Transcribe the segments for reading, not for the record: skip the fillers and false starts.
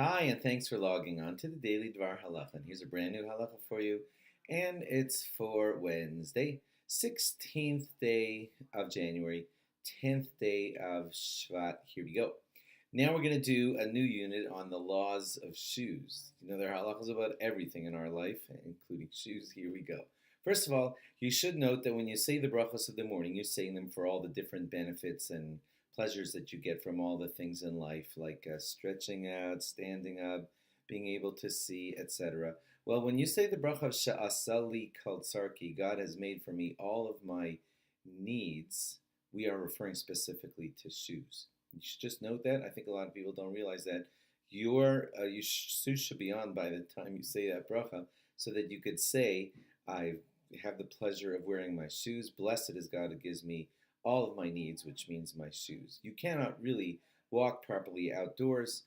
Hi, and thanks for logging on to the Daily DVAR HALACHA. And here's a brand new halacha for you, and it's for Wednesday, 16th day of January, 10th day of Shvat. Here we go. Now we're going to do a new unit on the laws of shoes. You know, there are halachas about everything in our life, including shoes. Here we go. First of all, you should note that when you say the brachos of the morning, you're saying them for all the different benefits and pleasures that you get from all the things in life, like stretching out, standing up, being able to see, etc. Well, when you say the bracha of Sha'asali Kal Tsarki, God has made for me all of my needs, we are referring specifically to shoes. You should just note that. I think a lot of people don't realize that your shoes should be on by the time you say that bracha, so that you could say, I have the pleasure of wearing my shoes. Blessed is God who gives me all of my needs, which means my shoes. You cannot really walk properly outdoors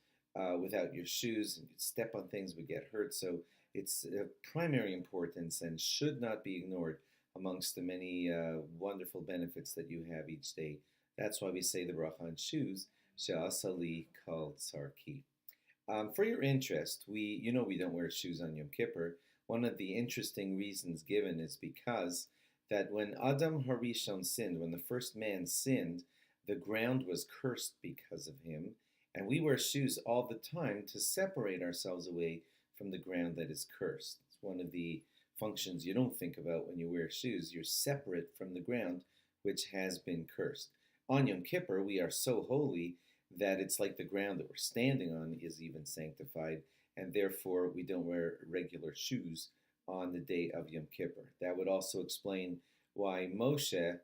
without your shoes. And step on things would get hurt. So it's of primary importance and should not be ignored amongst the many wonderful benefits that you have each day. That's why we say the bracha on shoes, She'asali Kal Tsarki. For your interest, we don't wear shoes on Yom Kippur. One of the interesting reasons given is because that when Adam Harishon sinned, when the first man sinned, the ground was cursed because of him, and we wear shoes all the time to separate ourselves away from the ground that is cursed. It's one of the functions you don't think about when you wear shoes. You're separate from the ground which has been cursed. On Yom Kippur, we are so holy that it's like the ground that we're standing on is even sanctified, and therefore we don't wear regular shoes on the day of Yom Kippur. That would also explain why Moshe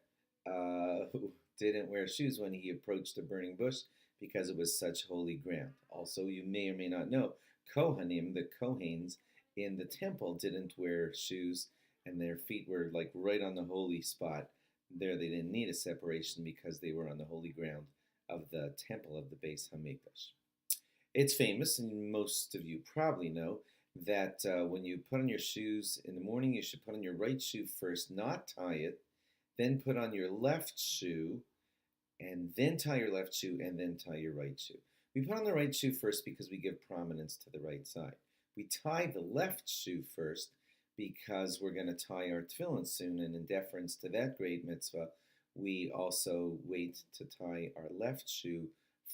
didn't wear shoes when he approached the burning bush, because it was such holy ground. Also, you may or may not know, Kohanim, the Kohanes in the temple, didn't wear shoes, and their feet were like right on the holy spot. There they didn't need a separation because they were on the holy ground of the temple of the Beis Hamikdash. It's famous, and most of you probably know, that when you put on your shoes in the morning, you should put on your right shoe first, not tie it, then put on your left shoe, and then tie your left shoe, and then tie your right shoe. We put on the right shoe first because we give prominence to the right side. We tie the left shoe first because we're going to tie our tefillin soon, and in deference to that great mitzvah, we also wait to tie our left shoe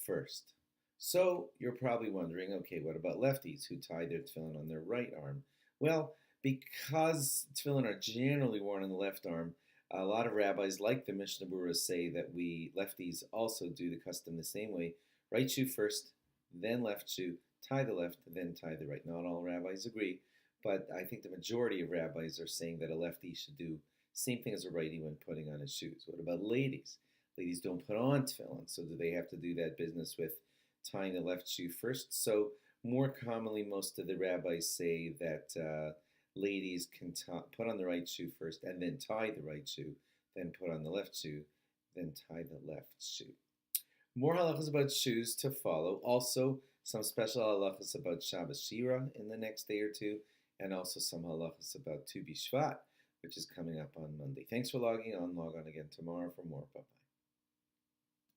first. So you're probably wondering, okay, what about lefties who tie their tefillin on their right arm? Well, because tefillin are generally worn on the left arm, a lot of rabbis, like the Mishnah Berurah, say that we lefties also do the custom the same way. Right shoe first, then left shoe, tie the left, then tie the right. Not all rabbis agree, but I think the majority of rabbis are saying that a lefty should do the same thing as a righty when putting on his shoes. What about ladies? Ladies don't put on tefillin, so do they have to do that business with tying the left shoe first? So more commonly, most of the rabbis say that ladies can put on the right shoe first and then tie the right shoe, then put on the left shoe, then tie the left shoe. More halachas about shoes to follow. Also, some special halachas about Shabbos Shira in the next day or two, and also some halachas about Tu B'Shvat, which is coming up on Monday. Thanks for logging on. Log on again tomorrow for more. Bye-bye.